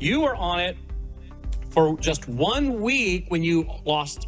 You were on it for just 1 week when you lost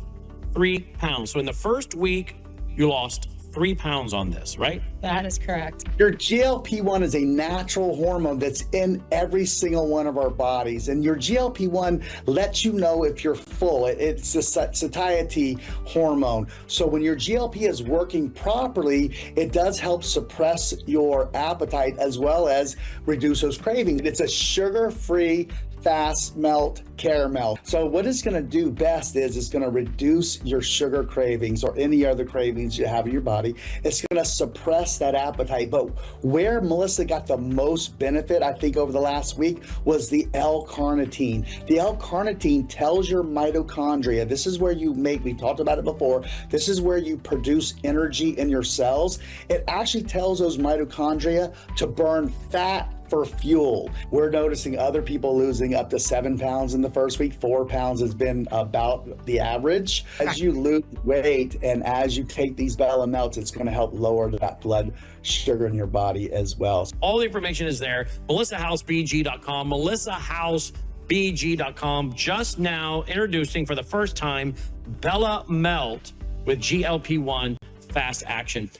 3 pounds. So in the first week, you lost 3 pounds on this, right? That is correct. Your GLP-1 is a natural hormone that's in every single one of our bodies. And your GLP-1 lets you know if you're full. It's a satiety hormone. So when your GLP is working properly, it does help suppress your appetite as well as reduce those cravings. It's a sugar-free fast melt caramel. So what it's going to do best is it's going to reduce your sugar cravings or any other cravings you have in your body. It's going to suppress that appetite. But where Melissa got the most benefit, I think, over the last week was the L-carnitine. The L-carnitine tells your mitochondria, this is where you make, we've talked about it before, this is where you produce energy in your cells. It actually tells those mitochondria to burn fat for fuel. We're noticing other people losing up to 7 pounds in the first week. 4 pounds has been about the average. As you lose weight and as you take these Bella Melts, it's going to help lower that blood sugar in your body as well. All the information is there. MelissaHouseBG.com, MelissaHouseBG.com. Just now introducing for the first time Bella Melt with GLP-1 Fast Action.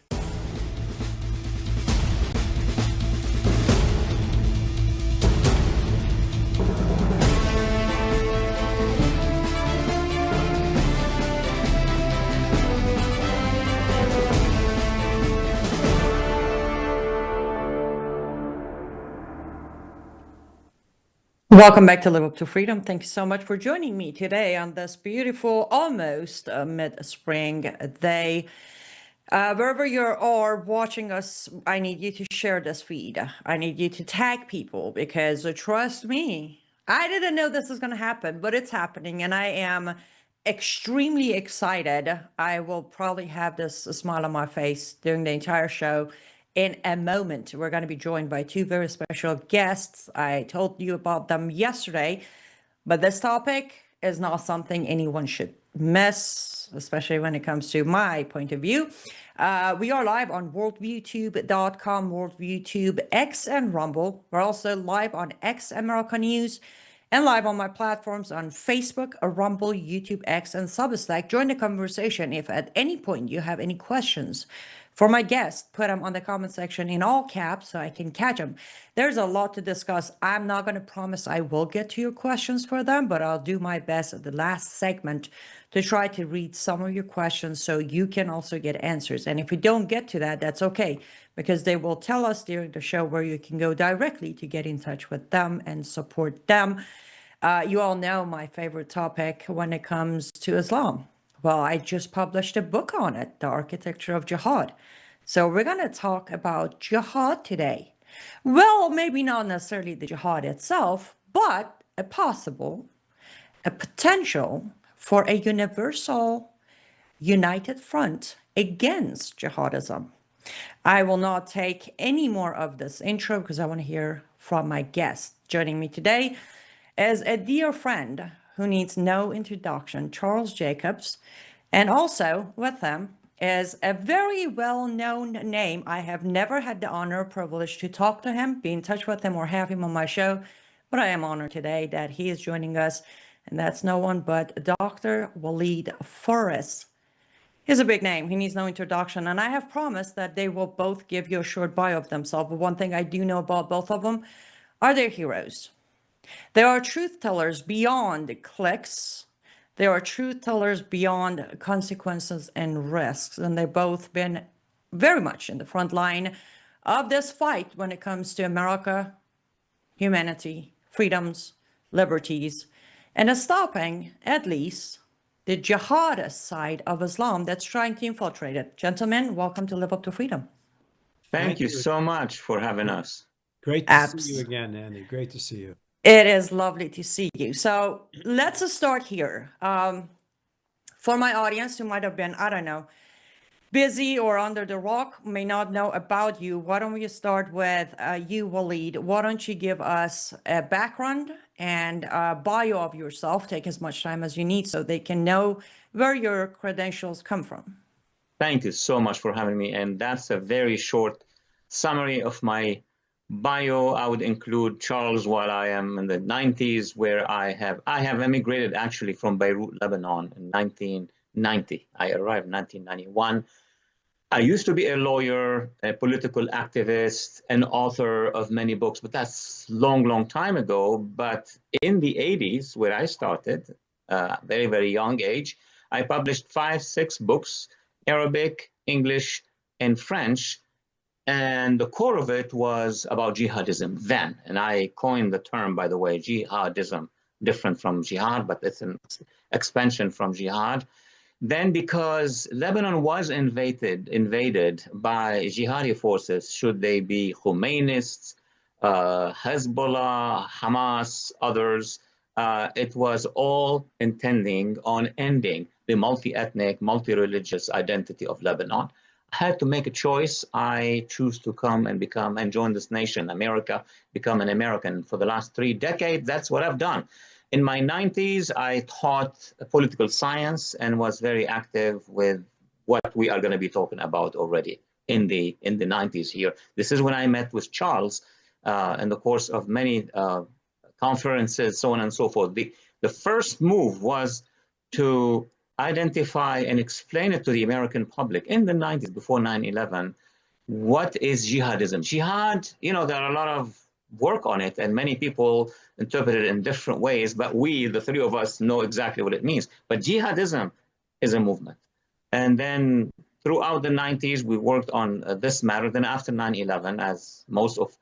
Welcome back to Live Up to Freedom. Thank you so much for joining me today on this beautiful, almost mid-spring day. Wherever you are watching us, I need you to share this feed. I need you to tag people because trust me, I didn't know this was going to happen, but it's happening and I am extremely excited. I will probably have this smile on my face during the entire show. In a moment, we're going to be joined by 2 very special guests. I told you about them yesterday, but this topic is not something anyone should miss, especially when it comes to my point of view. We are live on worldviewtube.com, worldviewtube, X, and Rumble. We're also live on X America News and live on my platforms on Facebook, Rumble, YouTube, X, and Substack. Join the conversation if at any point you have any questions for my guest. Put them on the comment section in all caps so I can catch them. There's a lot to discuss. I'm not going to promise I will get to your questions for them, but I'll do my best at the last segment to try to read some of your questions so you can also get answers. And if we don't get to that, that's okay, because they will tell us during the show where you can go directly to get in touch with them and support them. You all know my favorite topic when it comes to Islam. Well, I just published a book on it, The Architecture of Jihad. So we're going to talk about jihad today. Well, maybe not necessarily the jihad itself, but a potential for a universal, united front against jihadism. I will not take any more of this intro because I want to hear from my guest. Joining me today is a dear friend who needs no introduction, Charles Jacobs, and also with him is a very well-known name. I have never had the honor or privilege to talk to him, be in touch with him, or have him on my show, but I am honored today that he is joining us, and that's no one but Dr. Walid Phares. He's a big name. He needs no introduction, and I have promised that they will both give you a short bio of themselves, but one thing I do know about both of them are their heroes. They are truth tellers beyond clicks. They are truth tellers beyond consequences and risks. And they've both been very much in the front line of this fight when it comes to America, humanity, freedoms, liberties, and stopping, at least, the jihadist side of Islam that's trying to infiltrate it. Gentlemen, welcome to Live Up to Freedom. Thank you so much for having us. Great to see you again, Annie. Great to see you. It is lovely to see you. So let's start here. For my audience who might have been, I don't know, busy or under the rock, may not know about you, why don't we start with you, Walid? Why don't you give us a background and a bio of yourself? Take as much time as you need so they can know where your credentials come from. Thank you so much for having me. And that's a very short summary of my bio, I would include Charles while I am in the 90s, where I have emigrated actually from Beirut, Lebanon in 1990. I arrived in 1991. I used to be a lawyer, a political activist, an author of many books, but that's long time ago. But in the 80s, where I started, very, very young age, I published 5, 6 books, Arabic, English, and French. And the core of it was about jihadism then. And I coined the term, by the way, jihadism, different from jihad, but it's an expansion from jihad. Then, because Lebanon was invaded by jihadi forces, should they be Khomeinists, Hezbollah, Hamas, others, it was all intending on ending the multi-ethnic, multi-religious identity of Lebanon. I had to make a choice. I choose to come and join this nation, America, become an American. For the last 3 decades, that's what I've done. In my 90s, I taught political science and was very active with what we are going to be talking about already in the 90s here. This is when I met with Charles in the course of many conferences, so on and so forth. The first move was to identify and explain it to the American public in the 90s, before 9/11, what is jihadism? Jihad, there are a lot of work on it, and many people interpret it in different ways, but we, the 3 of us, know exactly what it means. But jihadism is a movement. And then throughout the 90s, we worked on this matter. Then after 9/11, as most of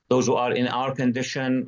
those who are in our condition,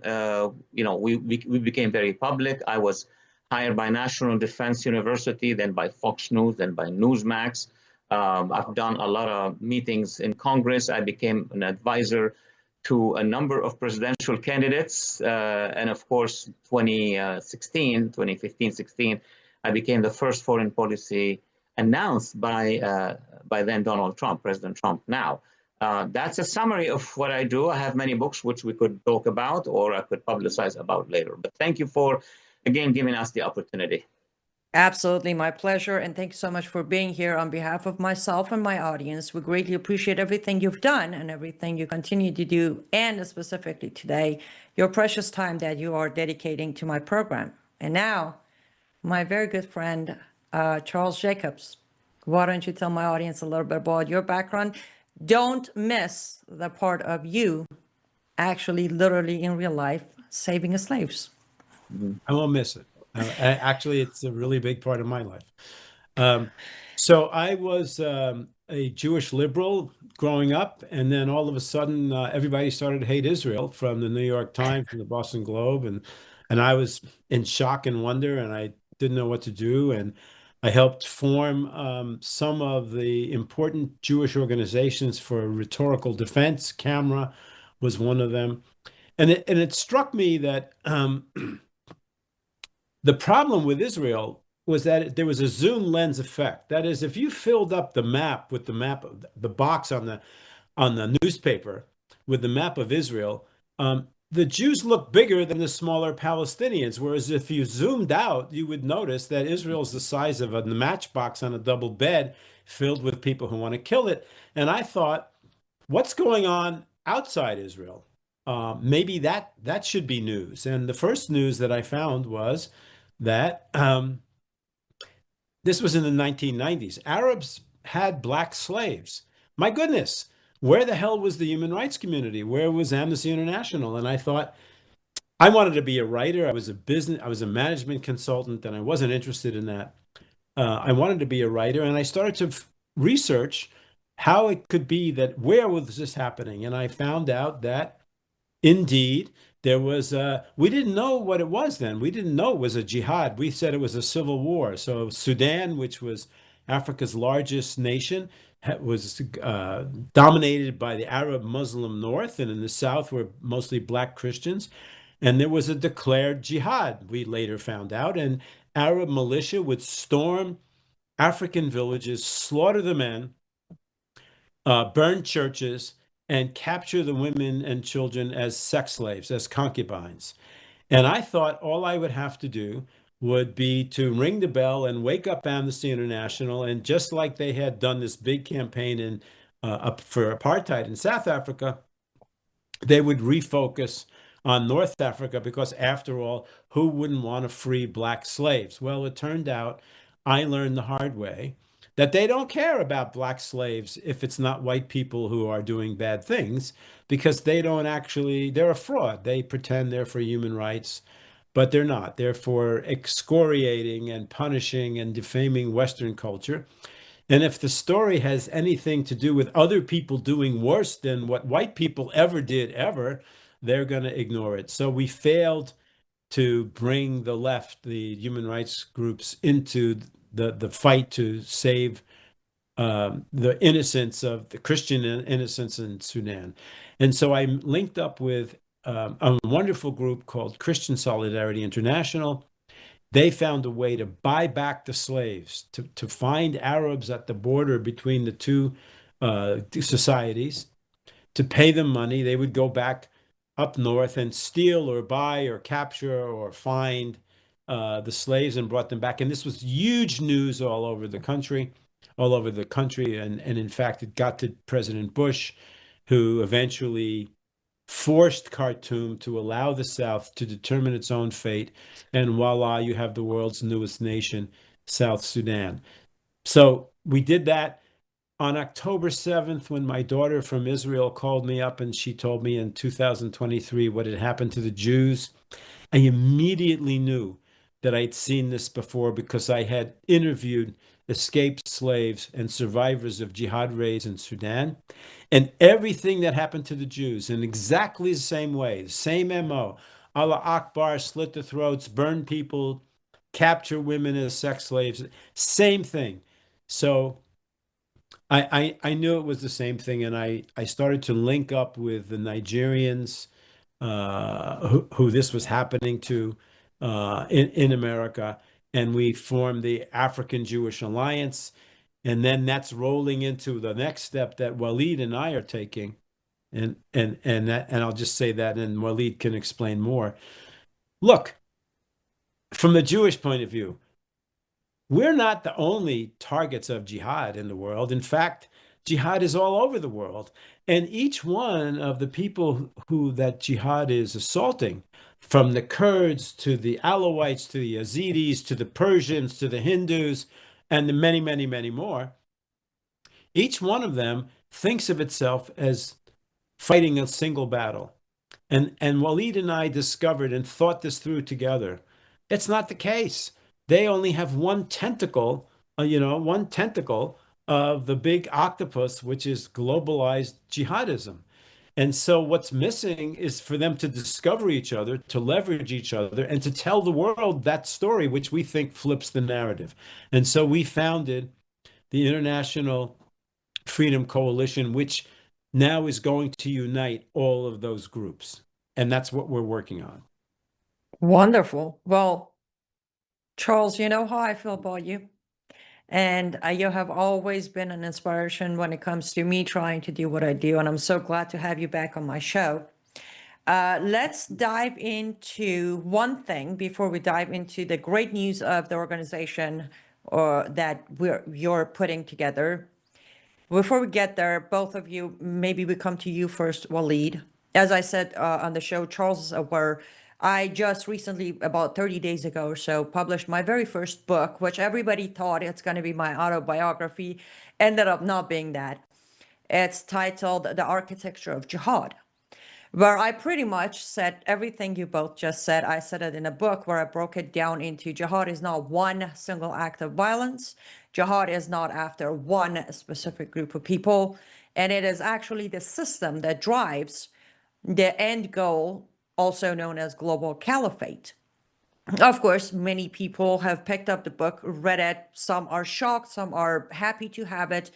we became very public. I was hired by National Defense University, then by Fox News, then by Newsmax. I've done a lot of meetings in Congress. I became an advisor to a number of presidential candidates. And of course, 2015, 16, I became the first foreign policy announced by then Donald Trump, President Trump now. That's a summary of what I do. I have many books which we could talk about or I could publicize about later. But thank you for, again, giving us the opportunity. Absolutely, my pleasure. And thanks so much for being here on behalf of myself and my audience. We greatly appreciate everything you've done and everything you continue to do, and specifically today, your precious time that you are dedicating to my program. And now, my very good friend, Charles Jacobs, why don't you tell my audience a little bit about your background? Don't miss the part of you actually, literally in real life, saving slaves. I won't miss it. Actually, it's a really big part of my life. So I was a Jewish liberal growing up, and then all of a sudden, everybody started to hate Israel, from the New York Times and the Boston Globe, and I was in shock and wonder, and I didn't know what to do. And I helped form some of the important Jewish organizations for rhetorical defense. Camera was one of them, and it struck me that the problem with Israel was that there was a zoom lens effect. That is, if you filled up the map with the box on the newspaper with the map of Israel, the Jews look bigger than the smaller Palestinians. Whereas if you zoomed out, you would notice that Israel is the size of a matchbox on a double bed filled with people who want to kill it. And I thought, what's going on outside Israel? Maybe that should be news. And the first news that I found was that this was in the 1990s. Arabs had black slaves. My goodness, where the hell was the human rights community? Where was Amnesty International? And I thought, I wanted to be a writer. I was a management consultant, and I wasn't interested in that. I wanted to be a writer, and I started to research how it could be that, where was this happening? And I found out that indeed there was we didn't know what it was then. We didn't know it was a jihad. We said it was a civil war. So Sudan, which was Africa's largest nation, was dominated by the Arab Muslim north, and in the south were mostly black Christians. And there was a declared jihad, we later found out, and Arab militia would storm African villages, slaughter the men, burn churches, and capture the women and children as sex slaves, as concubines. And I thought all I would have to do would be to ring the bell and wake up Amnesty International, and just like they had done this big campaign for apartheid in South Africa, they would refocus on North Africa because, after all, who wouldn't want to free black slaves? Well, it turned out, I learned the hard way, that they don't care about black slaves if it's not white people who are doing bad things, because they don't actually, they're a fraud. They pretend they're for human rights, but they're not. They're for excoriating and punishing and defaming Western culture. And if the story has anything to do with other people doing worse than what white people ever did, ever, they're going to ignore it. So we failed to bring the left, the human rights groups, into the fight to save the innocence of the Christian innocence in Sudan. And so I linked up with a wonderful group called Christian Solidarity International. They found a way to buy back the slaves, to find Arabs at the border between the two societies, to pay them money. They would go back up north and steal or buy or capture or find the slaves and brought them back. And this was huge news all over the country, And in fact, it got to President Bush, who eventually forced Khartoum to allow the South to determine its own fate. And voila, you have the world's newest nation, South Sudan. So we did that. On October 7th, when my daughter from Israel called me up and she told me in 2023 what had happened to the Jews, I immediately knew that I'd seen this before, because I had interviewed escaped slaves and survivors of jihad raids in Sudan. And everything that happened to the Jews in exactly the same way, the same MO, Allah Akbar, slit the throats, burn people, capture women as sex slaves, same thing. So I knew it was the same thing, and I started to link up with the Nigerians who this was happening to in America, and we formed the African Jewish Alliance, and then that's rolling into the next step that Walid and I are taking, and I'll just say that, and Walid can explain more. Look, from the Jewish point of view, we're not the only targets of jihad in the world. In fact, jihad is all over the world. And each one of the people who that jihad is assaulting, from the Kurds to the Alawites to the Yazidis to the Persians to the Hindus and the many, many, many more, each one of them thinks of itself as fighting a single battle. And Walid and I discovered and thought this through together. It's not the case. They only have one tentacle, one tentacle of the big octopus, which is globalized jihadism. And so what's missing is for them to discover each other, to leverage each other, and to tell the world that story, which we think flips the narrative. And so we founded the International Freedom Coalition, which now is going to unite all of those groups. And that's what we're working on. Wonderful. Well, Charles, you know how I feel about you. And you have always been an inspiration when it comes to me trying to do what I do. And I'm so glad to have you back on my show. Let's dive into one thing before we dive into the great news of the organization that you're putting together. Before we get there, both of you, maybe we come to you first, Walid. As I said on the show, Charles is aware. I just recently, about 30 days ago or so, published my very first book, which everybody thought it's going to be my autobiography, ended up not being that. It's titled The Architecture of Jihad, where I pretty much said everything you both just said. I said it in a book where I broke it down into jihad is not one single act of violence. Jihad is not after one specific group of people. And it is actually the system that drives the end goal, also known as global caliphate. Of course, many people have picked up the book, read it. Some are shocked, some are happy to have it.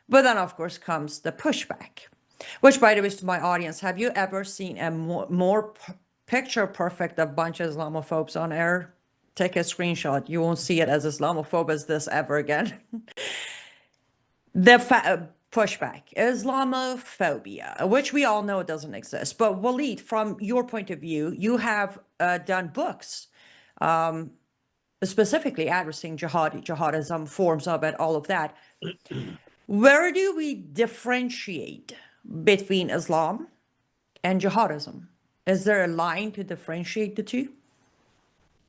But then, of course, comes the pushback. Which, by the way, to my audience, have you ever seen a more picture perfect of bunch of Islamophobes on air? Take a screenshot. You won't see it as Islamophobe as this ever again. The pushback, Islamophobia, which we all know doesn't exist. But Walid, from your point of view, you have done books specifically addressing jihadism, forms of it, all of that. Where do we differentiate between Islam and jihadism? Is there a line to differentiate the two?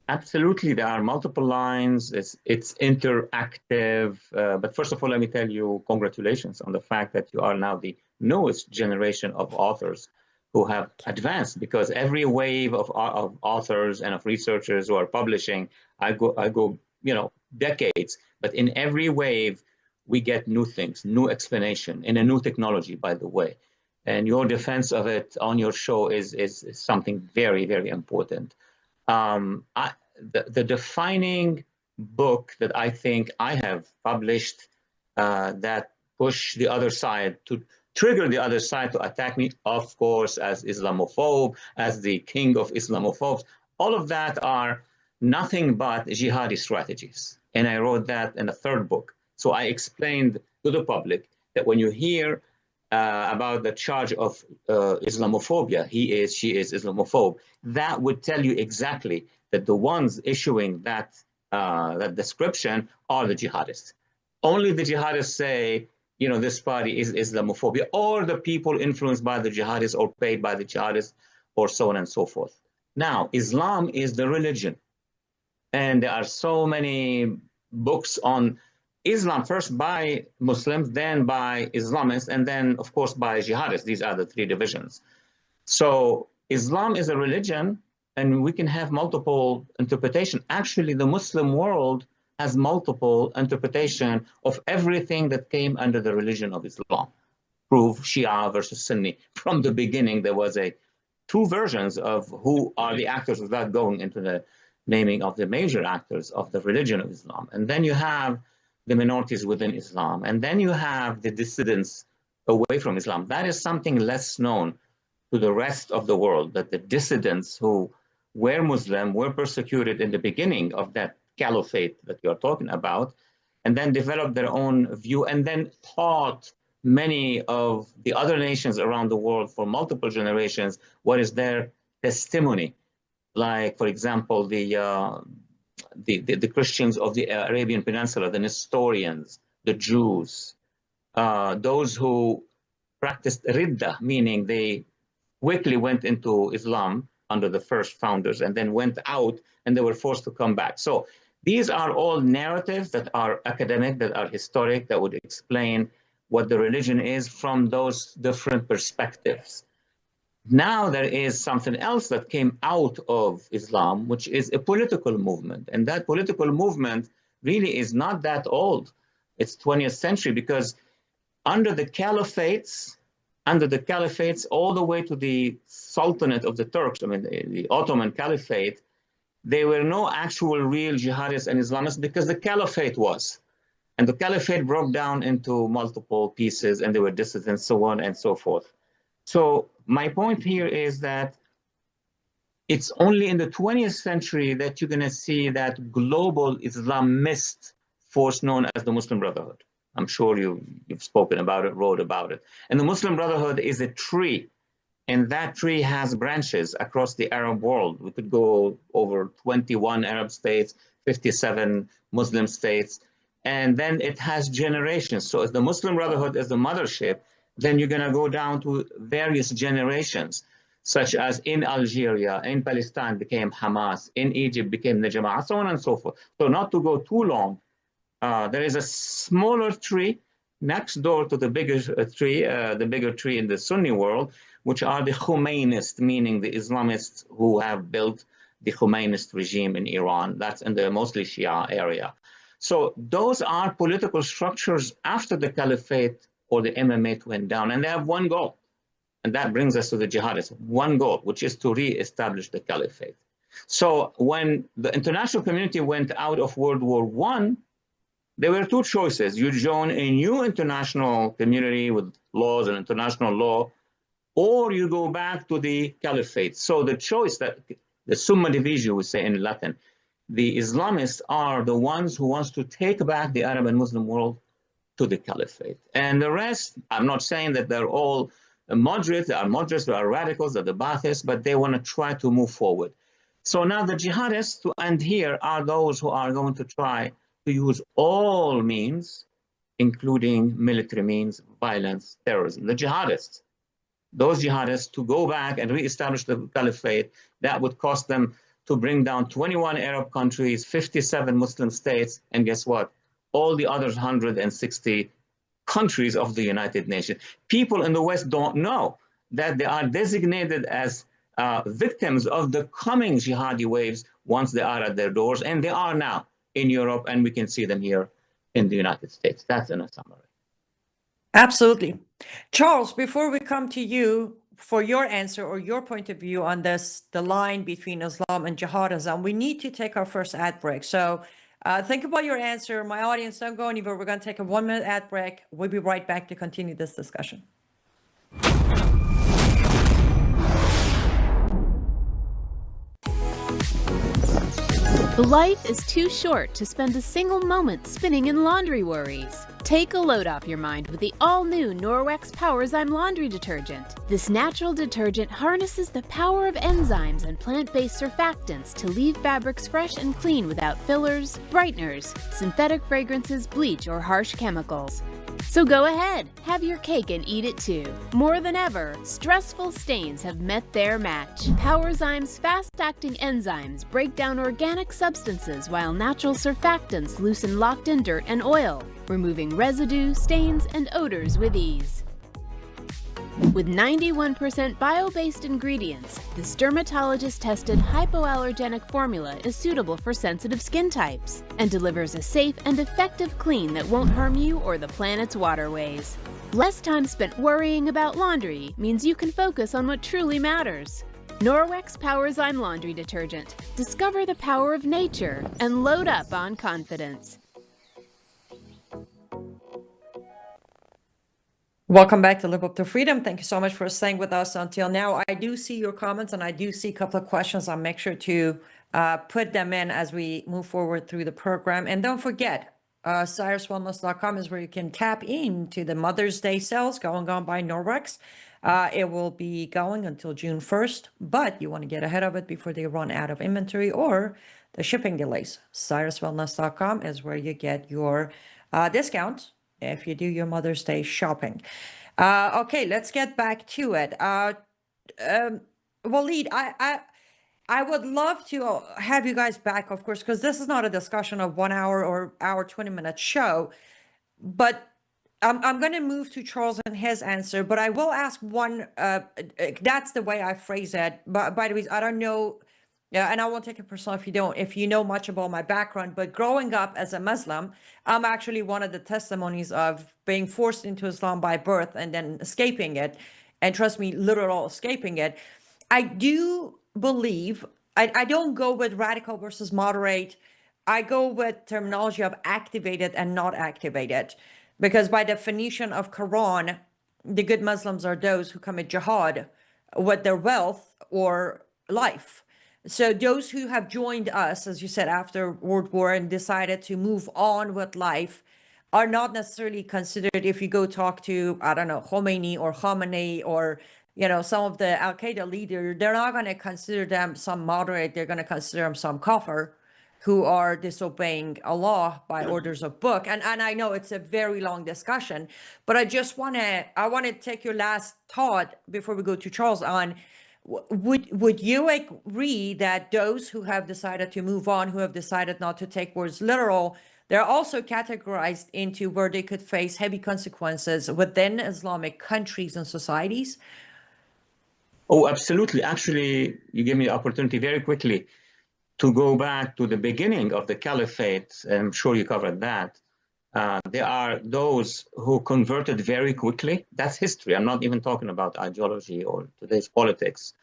Absolutely, there are multiple lines. It's interactive. But first of all, let me tell you congratulations on the fact that you are now the newest generation of authors who have advanced. Because every wave of authors and of researchers who are publishing, I go, decades. But in every wave, we get new things, new explanation, and a new technology, by the way. And your defense of it on your show is something very, very important. The defining book that I think I have published that push the other side to trigger the other side to attack me, of course, as Islamophobe, as the king of Islamophobes, all of that are nothing but jihadi strategies. And I wrote that in a third book. So I explained to the public that when you hear about the charge of Islamophobia, he is, she is Islamophobe, that would tell you exactly that the ones issuing that description are the jihadists. Only the jihadists say, this party is Islamophobia, or the people influenced by the jihadists or paid by the jihadists, or so on and so forth. Now, Islam is the religion. And there are so many books on Islam, first by Muslims, then by Islamists, and then, of course, by jihadists. These are the three divisions. So Islam is a religion, and we can have multiple interpretation. Actually, the Muslim world has multiple interpretation of everything that came under the religion of Islam. Prove Shia versus Sunni. From the beginning, there was two versions of who are the actors without going into the naming of the major actors of the religion of Islam. And then you have the minorities within Islam. And then you have the dissidents away from Islam. That is something less known to the rest of the world, that the dissidents who were Muslim were persecuted in the beginning of that caliphate that you're talking about, and then developed their own view, and then taught many of the other nations around the world for multiple generations what is their testimony. Like, for example, the Christians of the Arabian Peninsula, the Nestorians, the Jews, those who practiced ridda, meaning they quickly went into Islam under the first founders and then went out and they were forced to come back. So these are all narratives that are academic, that are historic, that would explain what the religion is from those different perspectives. Now there is something else that came out of Islam, which is a political movement. And that political movement really is not that old. It's 20th century, because under the caliphates, all the way to the Sultanate of the Turks, the Ottoman Caliphate, there were no actual real jihadists and Islamists, because the Caliphate was. And the Caliphate broke down into multiple pieces, and there were dissidents, so on and so forth. So my point here is that it's only in the 20th century that you're going to see that global Islamist force known as the Muslim Brotherhood. I'm sure you've spoken about it, wrote about it. And the Muslim Brotherhood is a tree, and that tree has branches across the Arab world. We could go over 21 Arab states, 57 Muslim states, and then it has generations. So if the Muslim Brotherhood is the mothership, then you're going to go down to various generations, such as in Algeria, in Palestine became Hamas, in Egypt became the Jama'ah, so on and so forth. So not to go too long, there is a smaller tree next door to the bigger tree in the Sunni world, which are the Khomeinists, meaning the Islamists who have built the Khomeinist regime in Iran. That's in the mostly Shia area. So those are political structures after the Caliphate or the Imamate went down, and they have one goal. And that brings us to the jihadists, one goal, which is to re-establish the Caliphate. So when the international community went out of World War I, there were two choices. You join a new international community with laws and international law, or you go back to the Caliphate. So the choice, that the Summa Divisio, we say in Latin, the Islamists are the ones who wants to take back the Arab and Muslim world to the Caliphate. And the rest, I'm not saying that they're all moderates, there are radicals, there are the Baathists, but they want to try to move forward. So now the jihadists, to end here, are those who are going to try to use all means, including military means, violence, terrorism. The jihadists. those jihadists to go back and reestablish the caliphate. That would cost them to bring down 21 Arab countries, 57 Muslim states, and guess what? All the other 160 countries of the United Nations. People in the West don't know that they are designated as victims of the coming jihadi waves once they are at their doors, and they are now in Europe, and we can see them here in the United States. That's in a summary. Absolutely. Charles, before we come to you for your answer or your point of view on this, the line between Islam and Jihadism, we need to take our first ad break. So think about your answer. My audience, don't go anywhere. We're going to take a 1-minute ad break. We'll be right back to continue this discussion. Life is too short to spend a single moment spinning in laundry worries. Take a load off your mind with the all-new Norwex Powerzyme laundry detergent. This natural detergent harnesses the power of enzymes and plant-based surfactants to leave fabrics fresh and clean without fillers, brighteners, synthetic fragrances, bleach, or harsh chemicals. So go ahead, have your cake and eat it too. More than ever, stressful stains have met their match. Powerzyme's fast-acting enzymes break down organic substances while natural surfactants loosen locked-in dirt and oil, removing residue, stains, and odors with ease. With 91% bio-based ingredients, this dermatologist-tested hypoallergenic formula is suitable for sensitive skin types and delivers a safe and effective clean that won't harm you or the planet's waterways. Less time spent worrying about laundry means you can focus on what truly matters. Norwex Powerzyme Laundry Detergent. Discover the power of nature and load up on confidence. Welcome back to Live Up to Freedom. Thank you so much for staying with us until now. I do see your comments and I do see a couple of questions. I'll make sure to put them in as we move forward through the program. And don't forget, CyrusWellness.com is where you can tap into the Mother's Day sales going on by Norwex. It will be going until June 1st, but you want to get ahead of it before they run out of inventory or the shipping delays. CyrusWellness.com is where you get your discount if you do your Mother's Day shopping. Okay, let's get back to it. Walid, I would love to have you guys back, of course, because this is not a discussion of 1 hour or hour 20-minute show, but I'm going to move to Charles and his answer, but I will ask one, that's the way I phrase it. But by the way, I don't know, and I won't take it personal if you know much about my background, but growing up as a Muslim, I'm actually one of the testimonies of being forced into Islam by birth and then escaping it. And trust me, literal escaping it. I do believe, I don't go with radical versus moderate. I go with terminology of activated and not activated. Because by definition of Quran, the good Muslims are those who commit jihad with their wealth or life. So those who have joined us, as you said, after World War and decided to move on with life are not necessarily considered, if you go talk to, I don't know, Khomeini or Khamenei or, some of the Al-Qaeda leaders, they're not going to consider them some moderate. They're going to consider them some kafir who are disobeying Allah by orders of book. And I know it's a very long discussion, but I want to take your last thought before we go to Charles on, would you agree that those who have decided to move on, who have decided not to take words literal, they're also categorized into where they could face heavy consequences within Islamic countries and societies? Oh, absolutely. Actually, you gave me the opportunity very quickly to go back to the beginning of the caliphate. I'm sure you covered that. There are those who converted very quickly. That's history. I'm not even talking about ideology or today's politics.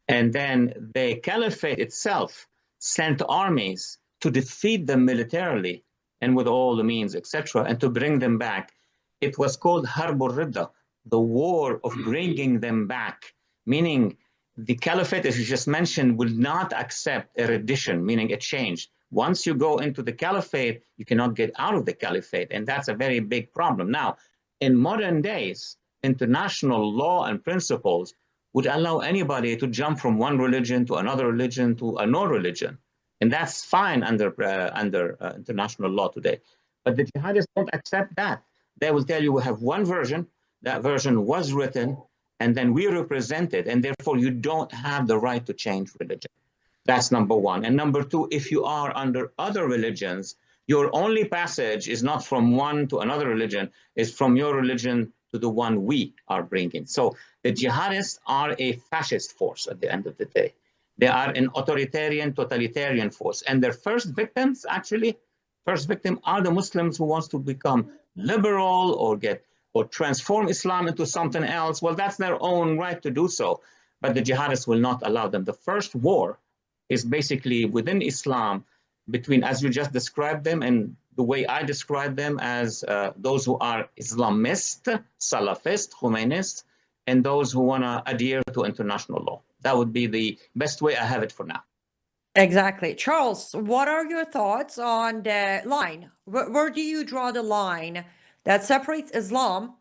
And then the caliphate itself sent armies to defeat them militarily and with all the means, etc., and to bring them back. It was called Harb al-Ridda, the war of bringing them back, meaning the caliphate, as you just mentioned, will not accept a reddition, meaning a change. Once you go into the caliphate, you cannot get out of the caliphate, and that's a very big problem. Now, in modern days, international law and principles would allow anybody to jump from one religion to another religion to a no religion, and that's fine under international law today. But the jihadists don't accept that. They will tell you we have one version, that version was written, and then we represent it, and therefore you don't have the right to change religion. That's number one. And number two, if you are under other religions, your only passage is not from one to another religion, is from your religion to the one we are bringing. So the jihadists are a fascist force at the end of the day. They are an authoritarian, totalitarian force. And their first victims, actually, first victim are the Muslims who wants to become liberal or transform Islam into something else. Well, that's their own right to do so. But the jihadists will not allow them. The first war is basically within Islam between, as you just described them, and the way I describe them, as those who are Islamist, Salafist, Khomeinist, and those who want to adhere to international law. That would be the best way I have it for now. Exactly. Charles, what are your thoughts on the line? Where do you draw the line that separates Islam?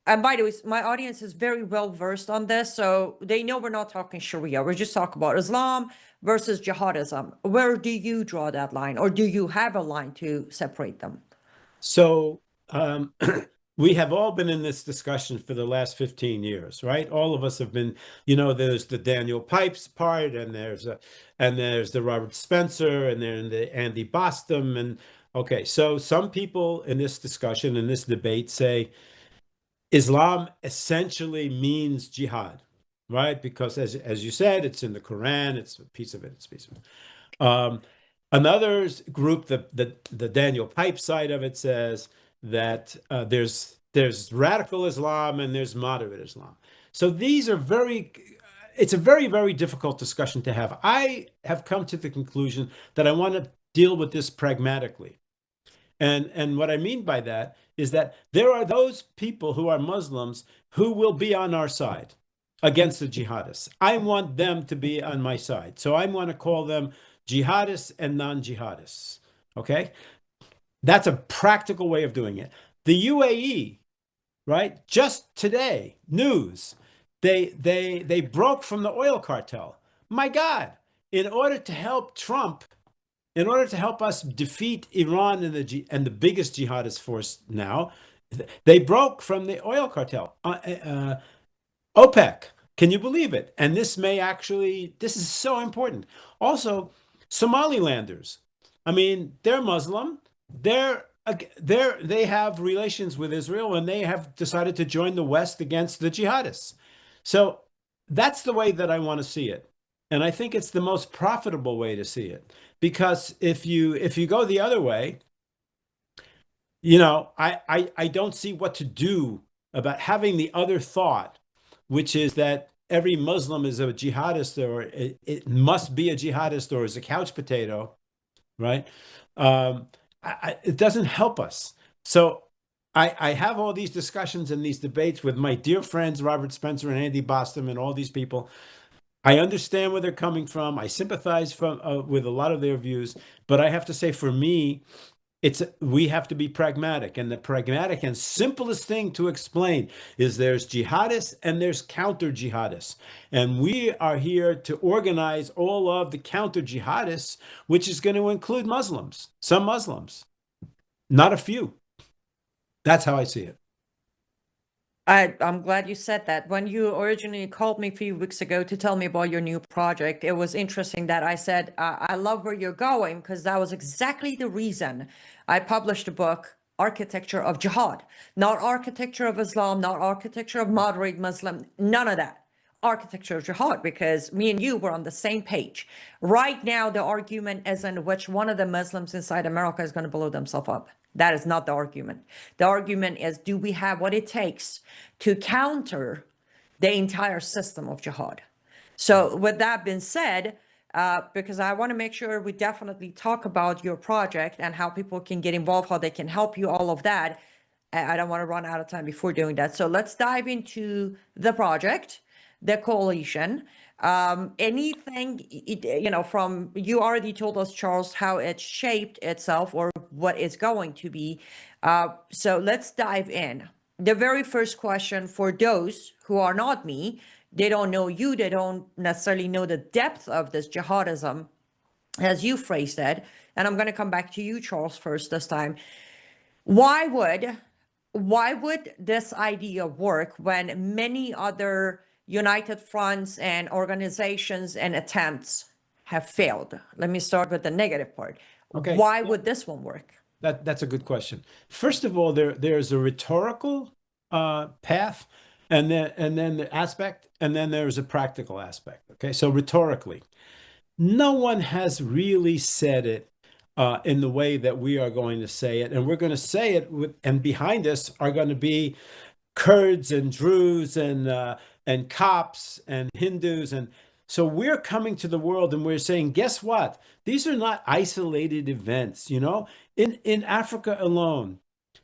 And by the way, my audience is very well versed on this, so they know we're not talking Sharia. We're just talking about Islam versus jihadism. Where do you draw that line, or do you have a line to separate them? So we have all been in this discussion for the last 15 years, right? All of us have been, there's the Daniel Pipes part, and there's the Robert Spencer, and then the Andy Bostom. And okay, so some people in this discussion, in this debate, say Islam essentially means jihad, right? Because as you said, it's in the Quran, it's a piece of it, Another group, the Daniel Pipe side of it, says that there's radical Islam and there's moderate Islam. So these are it's a very, very difficult discussion to have. I have come to the conclusion that I want to deal with this pragmatically. And what I mean by that is that there are those people who are Muslims who will be on our side against the jihadists. I want them to be on my side. So I want to call them jihadists and non-jihadists. Okay? That's a practical way of doing it. The UAE, right? Just today, news, they broke from the oil cartel. My God, in order to help Trump, in order to help us defeat Iran and the biggest jihadist force now, they broke from the oil cartel. OPEC, can you believe it? And this is so important. Also, Somalilanders, I mean, they're Muslim, they have relations with Israel, and they have decided to join the West against the jihadists. So that's the way that I want to see it. And I think it's the most profitable way to see it. Because if you go the other way, I don't see what to do about having the other thought, which is that every Muslim is a jihadist, or it must be a jihadist, or is a couch potato, right? It doesn't help us. So I have all these discussions and these debates with my dear friends, Robert Spencer and Andy Bostom, and all these people. I understand where they're coming from. I sympathize with a lot of their views, but I have to say, for me, we have to be pragmatic, and the pragmatic and simplest thing to explain is there's jihadists and there's counter jihadists, and we are here to organize all of the counter jihadists, which is going to include Muslims, some Muslims, not a few. That's how I see it. I'm glad you said that. When you originally called me a few weeks ago to tell me about your new project, it was interesting that I said, I love where you're going, because that was exactly the reason I published a book, Architecture of Jihad. Not Architecture of Islam, not Architecture of Moderate Muslim, none of that. Architecture of Jihad, because me and you were on the same page. Right now, the argument isn't which one of the Muslims inside America is going to blow themselves up. That is not the argument. The argument is, do we have what it takes to counter the entire system of jihad? So with that being said, because I want to make sure we definitely talk about your project and how people can get involved, how they can help you, all of that. I don't want to run out of time before doing that. So let's dive into the project, the coalition. Anything, from, you already told us, Charles, how it shaped itself or what it's going to be. So let's dive in. The very first question for those who are not me, they don't know you, they don't necessarily know the depth of this jihadism, as you phrased it. And I'm going to come back to you, Charles, first this time. Why would why would this idea work when many other united fronts and organizations and attempts have failed? Let me start with the negative part. Okay. Why would this one work? That's a good question. First of all, there's a rhetorical path, and then the aspect, and then there's a practical aspect. Okay, so rhetorically, no one has really said it in the way that we are going to say it, and we're going to say it with, and behind us are going to be Kurds and Druze and Copts and Hindus, and so we're coming to the world and we're saying, guess what? These are not isolated events. You know, in Africa alone,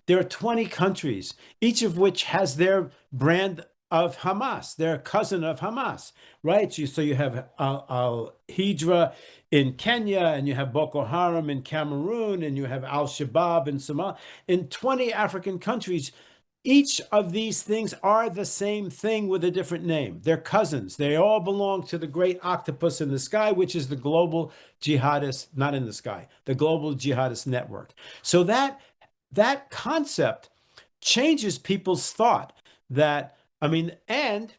there are 20 countries, each of which has their brand of Hamas, their cousin of Hamas, right? So you have Al Hijra in Kenya, and you have Boko Haram in Cameroon, and you have Al Shabaab in Somalia. In 20 African countries, each of these things are the same thing with a different name. They're cousins. They all belong to the great octopus in the sky, which is the global jihadist, not in the sky, the global jihadist network. So that concept changes people's thought that, I mean, and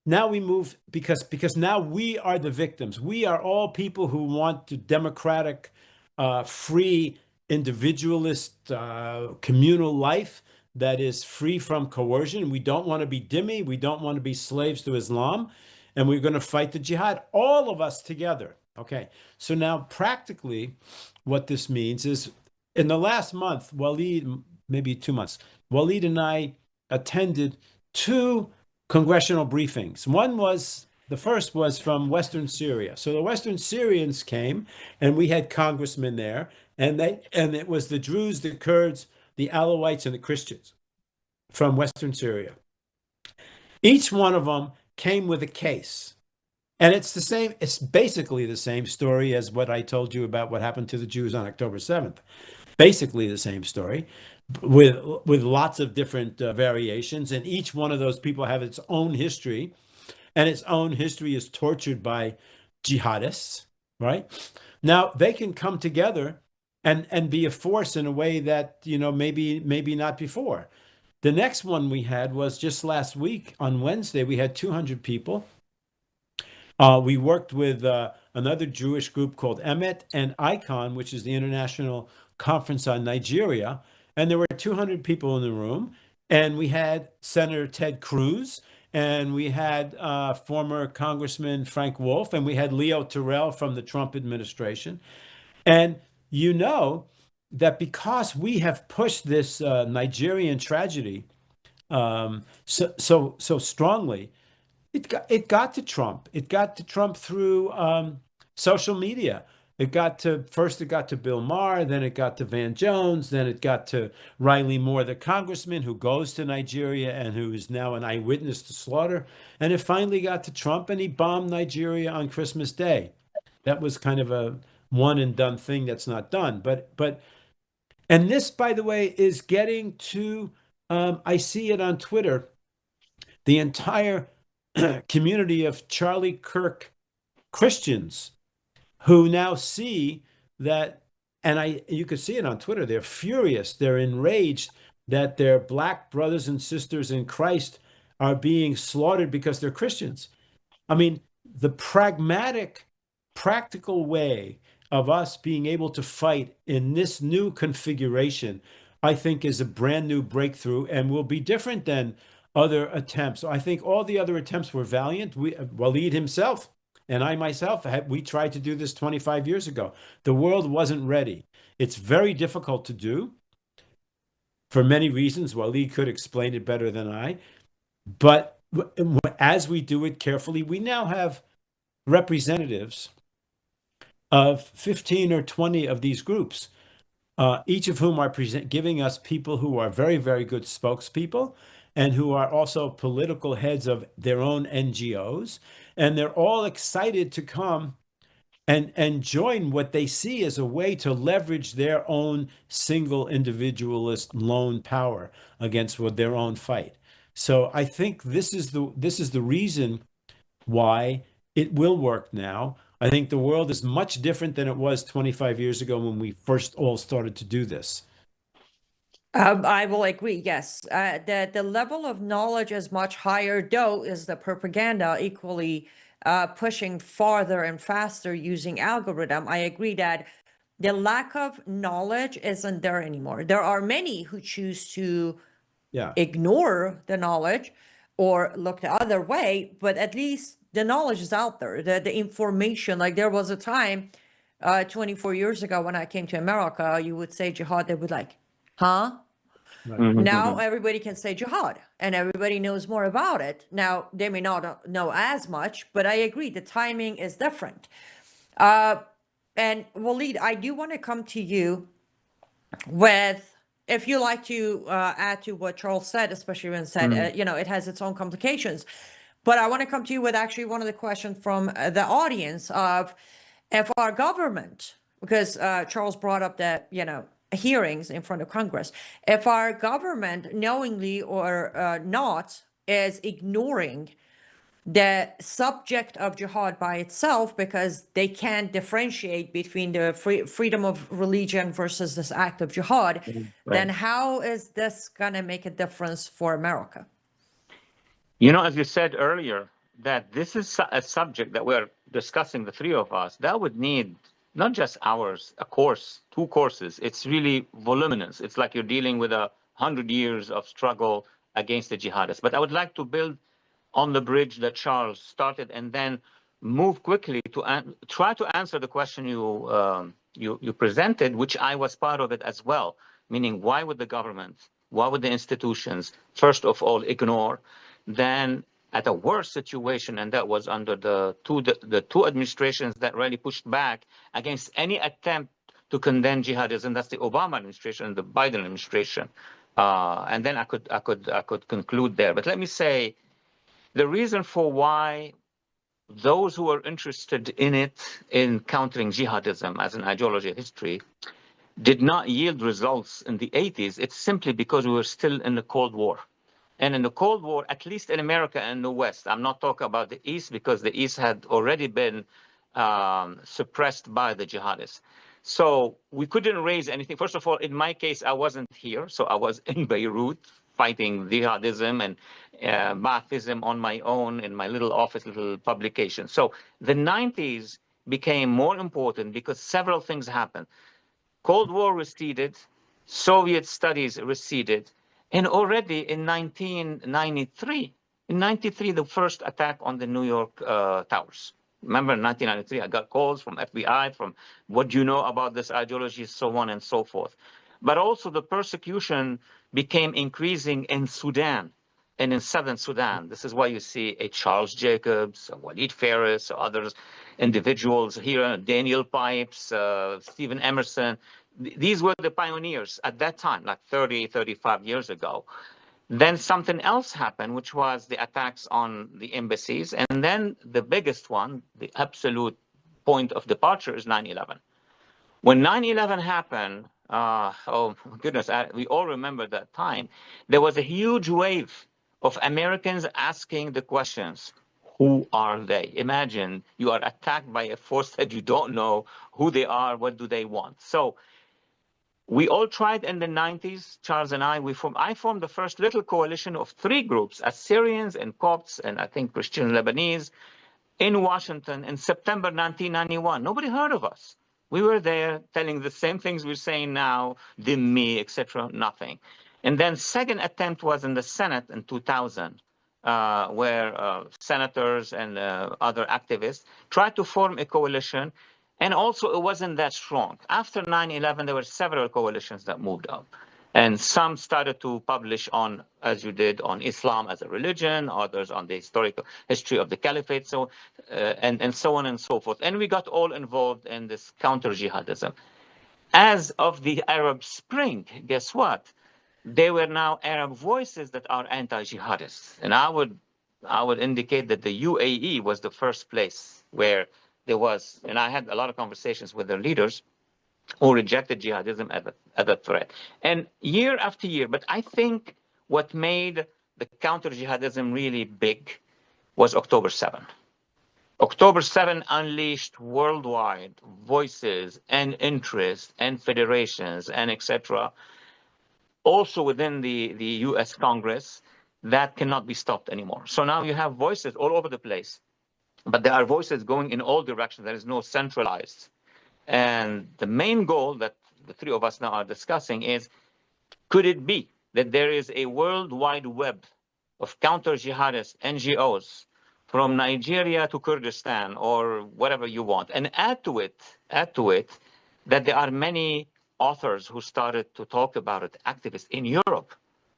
now we move because now we are the victims. We are all people who want to democratic, free, individualist, communal life that is free from coercion. We don't want to be dhimmi. We don't want to be slaves to Islam. And we're going to fight the jihad, all of us together. Okay. So now practically what this means is in the last month, Walid, maybe 2 months, Walid and I attended 2 congressional briefings. The first was from Western Syria. So the Western Syrians came, and we had congressmen there, and it was the Druze, the Kurds, the Alawites, and the Christians from Western Syria. Each one of them came with a case. And it's basically the same story as what I told you about what happened to the Jews on October 7th. Basically the same story with lots of different variations. And each one of those people have its own history, and its own history is tortured by jihadists, right? Now they can come together and be a force in a way that, you know, maybe not before. The next one we had was just last week on Wednesday. We had 200 people. We worked with another Jewish group called Emet and Icon, which is the International Conference on Nigeria. And there were 200 people in the room. And we had Senator Ted Cruz, and we had former Congressman Frank Wolf, and we had Leo Terrell from the Trump administration. And you know that because we have pushed this Nigerian tragedy so strongly, it got to Trump. It got to Trump through social media. It got to Bill Maher, then it got to Van Jones, then it got to Riley Moore, the congressman who goes to Nigeria and who is now an eyewitness to slaughter. And it finally got to Trump, and he bombed Nigeria on Christmas Day. That was kind of a one and done thing that's not done. And this, by the way, is getting to, I see it on Twitter, the entire community of Charlie Kirk Christians who now see that, and you can see it on Twitter, they're furious, they're enraged that their black brothers and sisters in Christ are being slaughtered because they're Christians. I mean, the pragmatic, practical way of us being able to fight in this new configuration, I think is a brand new breakthrough and will be different than other attempts. I think all the other attempts were valiant. Walid himself and I myself, we tried to do this 25 years ago. The world wasn't ready. It's very difficult to do for many reasons. Walid could explain it better than I. But as we do it carefully, we now have representatives of 15 or 20 of these groups, each of whom are giving us people who are very, very good spokespeople and who are also political heads of their own NGOs. And they're all excited to come and join what they see as a way to leverage their own single individualist lone power against their own fight. So I think this is the reason why it will work now. I think the world is much different than it was 25 years ago when we first all started to do this. I will agree, yes. The level of knowledge is much higher, though, is the propaganda equally pushing farther and faster using algorithm. I agree that the lack of knowledge isn't there anymore. There are many who choose to Yeah. ignore the knowledge or look the other way, but at least the knowledge is out there. The information, like there was a time 24 years ago when I came to America, you would say jihad, they would like, huh? Right. Now everybody can say jihad and everybody knows more about it. Now they may not know as much, but I agree the timing is different. And Walid, I do want to come to you with, if you like to add to what Charles said, especially when said, it has its own complications. But I want to come to you with actually one of the questions from the audience of if our government, because Charles brought up the, hearings in front of Congress, if our government knowingly or not is ignoring the subject of jihad by itself because they can't differentiate between the freedom of religion versus this act of jihad, then how is this going to make a difference for America? As you said earlier, that this is a subject that we're discussing, the three of us, that would need not just hours, a course, 2 courses. It's really voluminous. It's like you're dealing with 100 years of struggle against the jihadists. But I would like to build on the bridge that Charles started and then move quickly to try to answer the question you presented, which I was part of it as well, meaning why would the government, why would the institutions, first of all, ignore? Then at a worse situation, and that was under the two administrations that really pushed back against any attempt to condemn jihadism. That's the Obama administration and the Biden administration. And then I could conclude there. But let me say, the reason for why those who are interested in it, in countering jihadism as an ideology of history, did not yield results in the 80s, it's simply because we were still in the Cold War. And in the Cold War, at least in America and the West, I'm not talking about the East because the East had already been suppressed by the jihadists. So we couldn't raise anything. First of all, in my case, I wasn't here. So I was in Beirut fighting jihadism and Baathism on my own in my little office, little publication. So the 90s became more important because several things happened. Cold War receded, Soviet studies receded, and already in 1993, the first attack on the New York towers. Remember, in 1993, I got calls from FBI, from what do you know about this ideology, so on and so forth. But also the persecution became increasing in Sudan and in southern Sudan. This is why you see a Charles Jacobs, a Walid Phares, others individuals here, Daniel Pipes, Stephen Emerson. These were the pioneers at that time, like 30, 35 years ago. Then something else happened, which was the attacks on the embassies. And then the biggest one, the absolute point of departure, is 9/11. When 9/11 happened, oh goodness, we all remember that time. There was a huge wave of Americans asking the questions, who are they? Imagine you are attacked by a force that you don't know who they are, what do they want? So we all tried in the 90s, Charles and I formed the first little coalition of 3 groups, Assyrians and Copts and I think Christian Lebanese, in Washington in September 1991. Nobody heard of us. We were there telling the same things we're saying now, dhimmi, etc., nothing. And then second attempt was in the Senate in 2000, where senators and other activists tried to form a coalition. And also it wasn't that strong. After 9/11, there were several coalitions that moved up. And some started to publish on, as you did, on Islam as a religion, others on the historical history of the caliphate, so and so on and so forth. And we got all involved in this counter-jihadism. As of the Arab Spring, guess what? There were now Arab voices that are anti-jihadists. And I would indicate that the UAE was the first place where there was, and I had a lot of conversations with their leaders who rejected jihadism as a threat. And year after year, but I think what made the counter-jihadism really big was October 7. October 7 unleashed worldwide voices and interests and federations and etc. also within the US Congress, that cannot be stopped anymore. So now you have voices all over the place, but there are voices going in all directions. There is no centralized. And the main goal that the three of us now are discussing is, could it be that there is a worldwide web of counter-jihadist NGOs from Nigeria to Kurdistan or whatever you want, and add to it that there are many authors who started to talk about it, activists in Europe,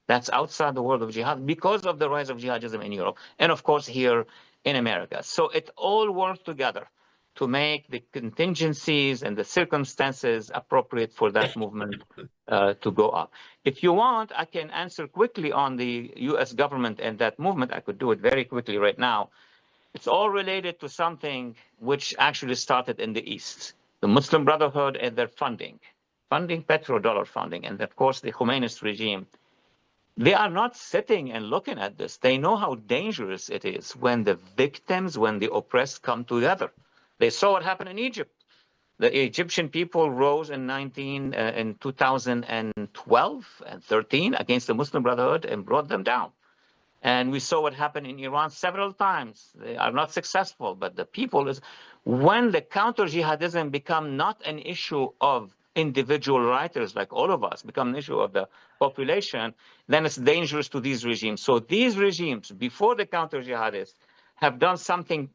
that's outside the world of jihad, because of the rise of jihadism in Europe, and of course here in America. So it all works together to make the contingencies and the circumstances appropriate for that movement to go up. If you want, I can answer quickly on the US government and that movement. I could do it very quickly right now. It's all related to something which actually started in the East, the Muslim Brotherhood and their funding petrodollar funding, and of course the Khomeini regime. They are not sitting and looking at this. They know how dangerous it is when the victims, when the oppressed come together. They saw what happened in Egypt. The Egyptian people rose in 2012 and 13 against the Muslim Brotherhood and brought them down. And we saw what happened in Iran several times. They are not successful, but the people is, when the counter-jihadism become not an issue of individual writers like all of us, become an issue of the population, then it's dangerous to these regimes. So these regimes, before the counter-jihadists, have done something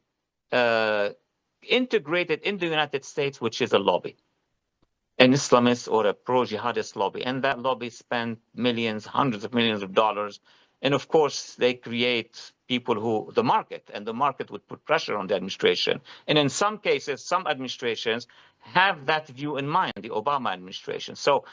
integrated in the United States, which is a lobby, an Islamist or a pro-jihadist lobby. And that lobby spent millions, hundreds of millions of dollars. And of course, they create people who, the market, and the market would put pressure on the administration. And in some cases, some administrations have that view in mind, the Obama administration. So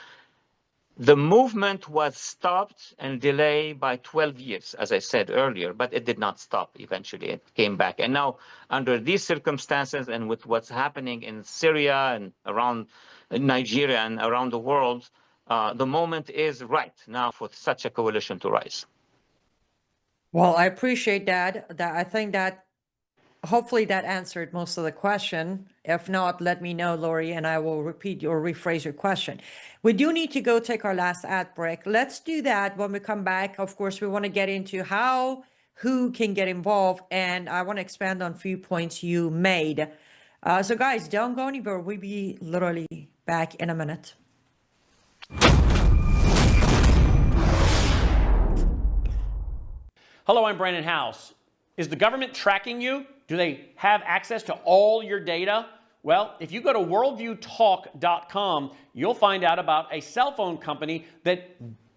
the movement was stopped and delayed by 12 years, as I said earlier, but it did not stop. Eventually, it came back. And now, under these circumstances and with what's happening in Syria and around Nigeria and around the world, the moment is right now for such a coalition to rise. Well, I appreciate that. I think that hopefully that answered most of the question. If not, let me know, Lori, and I will repeat or rephrase your question. We do need to go take our last ad break. Let's do that when we come back. Of course, we want to get into who can get involved, and I want to expand on a few points you made. So guys, don't go anywhere. We'll be literally back in a minute. Hello, I'm Brandon House. Is the government tracking you? Do they have access to all your data? Well, if you go to worldviewtalk.com, you'll find out about a cell phone company that,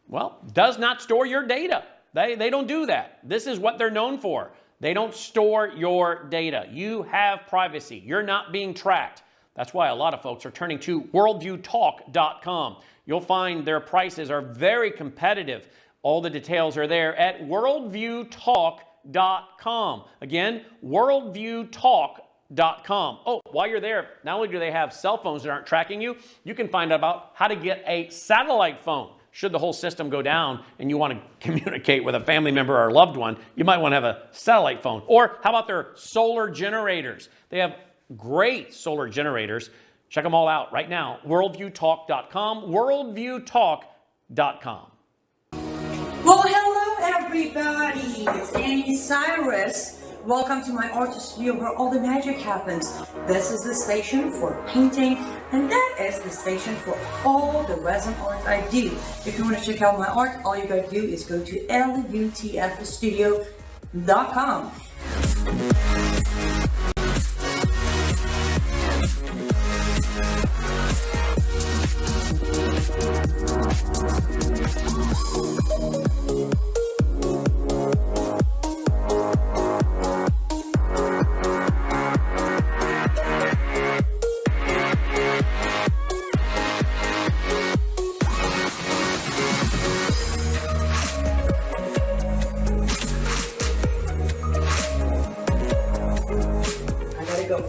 well, does not store your data. They don't do that. This is what they're known for. They don't store your data. You have privacy. You're not being tracked. That's why a lot of folks are turning to worldviewtalk.com. You'll find their prices are very competitive. All the details are there at worldviewtalk.com. Again, worldviewtalk.com. Oh, while you're there, not only do they have cell phones that aren't tracking you, you can find out about how to get a satellite phone. Should the whole system go down and you want to communicate with a family member or a loved one, you might want to have a satellite phone. Or how about their solar generators? They have great solar generators. Check them all out right now. Worldviewtalk.com, worldviewtalk.com. Well, hello everybody, it's Annie Cyrus. Welcome to my art studio where all the magic happens. This is the station for painting, and that is the station for all the resin art I do. If you want to check out my art, all you gotta do is go to lutfstudio.com.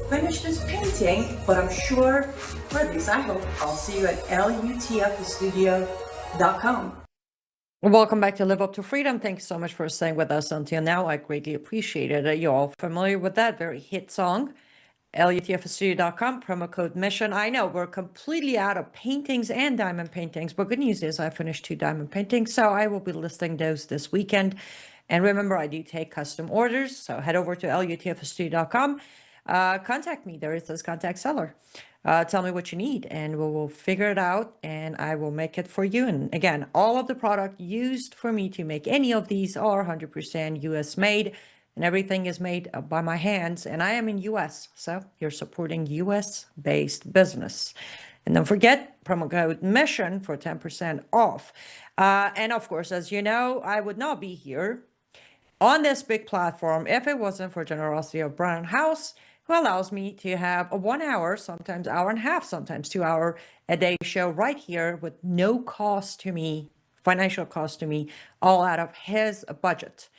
Finish this painting, but I'm sure, or at least I hope, I'll see you at lutfstudio.com. Welcome back to Live Up to Freedom. Thanks so much for staying with us until now. I greatly appreciate it. You're all familiar with that very hit song. LUTFstudio.com, promo code mission. I know we're completely out of paintings and diamond paintings, but good news is I finished 2 diamond paintings, so I will be listing those this weekend. And remember, I do take custom orders, so head over to LUTFstudio.com. Contact me. There it says contact seller. Tell me what you need, and we will figure it out, and I will make it for you. And again, all of the product used for me to make any of these are 100% US made, and everything is made by my hands, and I am in US, so you're supporting US based business. And don't forget, promo code mission for 10% off. And of course, as you know, I would not be here on this big platform if it wasn't for generosity of Brown House, who allows me to have a 1 hour, sometimes hour and a half, sometimes 2 hour a day show right here with no cost to me, financial cost to me, all out of his budget.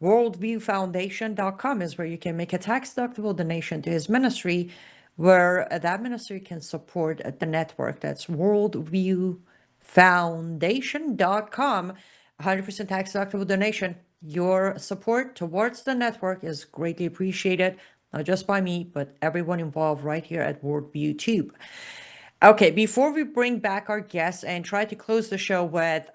Worldviewfoundation.com is where you can make a tax-deductible donation to his ministry, where that ministry can support the network. That's worldviewfoundation.com. 100% tax-deductible donation. Your support towards the network is greatly appreciated, not just by me, but everyone involved right here at Worldview Tube. Okay, before we bring back our guests and try to close the show with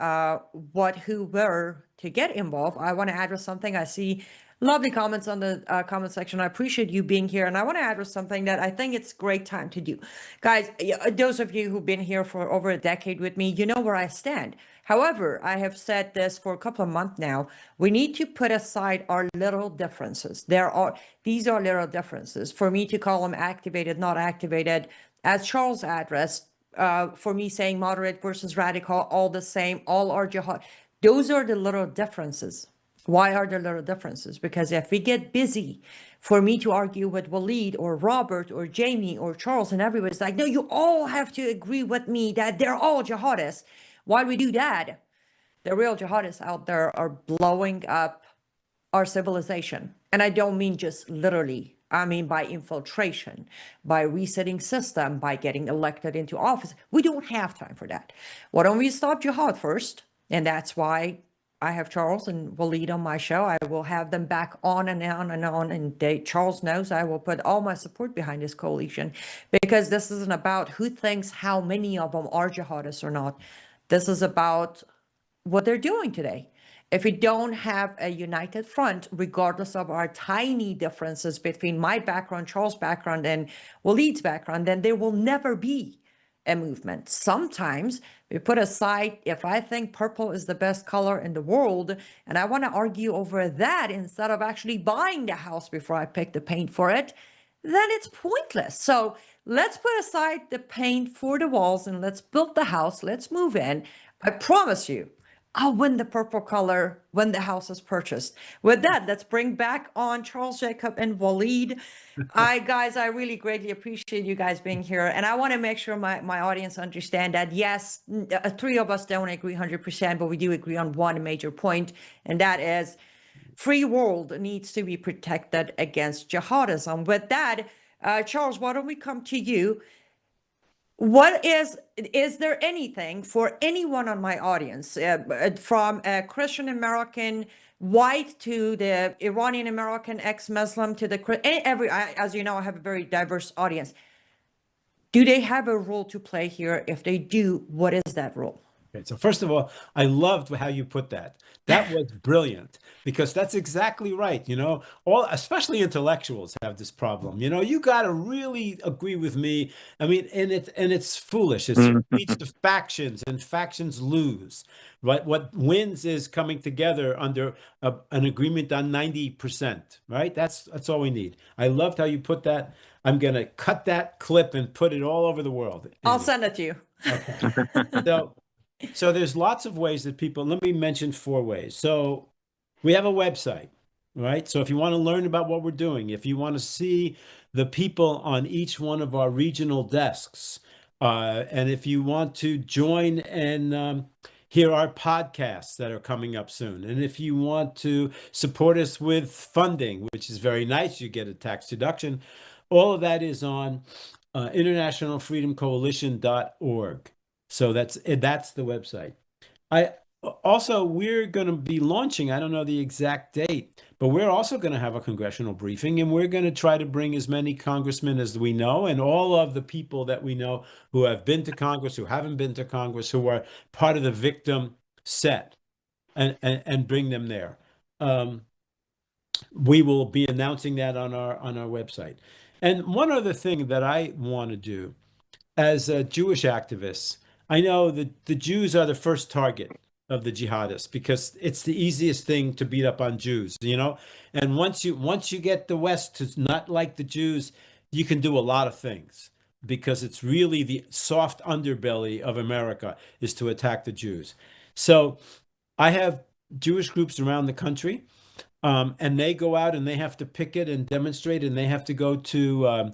what, who, where to get involved, I want to address something. I see lovely comments on the comment section. I appreciate you being here, and I want to address something that I think it's a great time to do. Guys, those of you who've been here for over a decade with me, you know where I stand. However, I have said this for a couple of months now. We need to put aside our little differences. These are little differences. For me to call them activated, not activated, as Charles addressed, for me saying moderate versus radical, all the same, all are jihad. Those are the little differences. Why are there little differences? Because if we get busy for me to argue with Walid or Robert or Jamie or Charles and everybody's like, no, you all have to agree with me that they're all jihadists. Why we do that? The real jihadists out there are blowing up our civilization. And I don't mean just literally. I mean by infiltration, by resetting system, by getting elected into office. We don't have time for that. Why don't we stop jihad first? And that's why I have Charles and Walid on my show. I will have them back on and on and on. And Charles knows I will put all my support behind this coalition, because this isn't about who thinks how many of them are jihadists or not. This is about what they're doing today. If we don't have a united front, regardless of our tiny differences between my background, Charles' background, and Walid's background, then there will never be a movement. Sometimes we put aside, if I think purple is the best color in the world, and I want to argue over that instead of actually buying the house before I pick the paint for it, then it's pointless. So let's put aside the paint for the walls and let's build the house. Let's move in. I promise you, I'll win the purple color when the house is purchased. With that, let's bring back on Charles, Jacob, and Walid. Guys, I really greatly appreciate you guys being here. And I want to make sure my audience understand that, yes, 3 of us don't agree 100%, but we do agree on one major point, and that is free world needs to be protected against jihadism. With that, Charles, why don't we come to you? What is there anything for anyone on my audience, from a Christian American white to the Iranian American ex-Muslim to the as you know, I have a very diverse audience. Do they have a role to play here? If they do, what is that role? Okay, so first of all, I loved how you put that. That was brilliant, because that's exactly right. You know, especially intellectuals have this problem. You know, you got to really agree with me. I mean, and it's foolish. It leads to factions, and factions lose. Right? What wins is coming together under an agreement on 90%. Right? That's all we need. I loved how you put that. I'm gonna cut that clip and put it all over the world. I'll send it to you. Okay. So there's lots of ways that people, let me mention 4 ways. So we have a website, right? So if you want to learn about what we're doing, if you want to see the people on each one of our regional desks, and if you want to join and hear our podcasts that are coming up soon, and if you want to support us with funding, which is very nice, you get a tax deduction, all of that is on internationalfreedomcoalition.org. So that's the website. We're going to be launching, I don't know the exact date, but but we're also going to have a congressional briefing, and we're going to try to bring as many congressmen as we know, and all of the people that we know who have been to Congress, who haven't been to Congress, who are part of the victim set, and bring them there. We will be announcing that on our website. And one other thing that I want to do as a Jewish activist, I know that the Jews are the first target of the jihadists because it's the easiest thing to beat up on Jews, you know? And once you get the West to not like the Jews, you can do a lot of things because it's really the soft underbelly of America is to attack the Jews. So I have Jewish groups around the country, and they go out and they have to picket and demonstrate, and they have to go to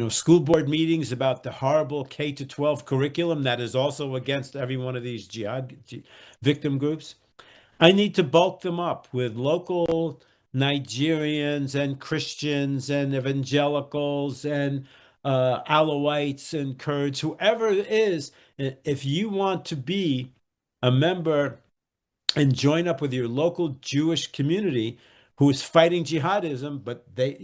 school board meetings about the horrible K-12 curriculum that is also against every one of these jihad victim groups. I need to bulk them up with local Nigerians and Christians and evangelicals and Alawites and Kurds, whoever it is. If you want to be a member and join up with your local Jewish community who is fighting jihadism, but they,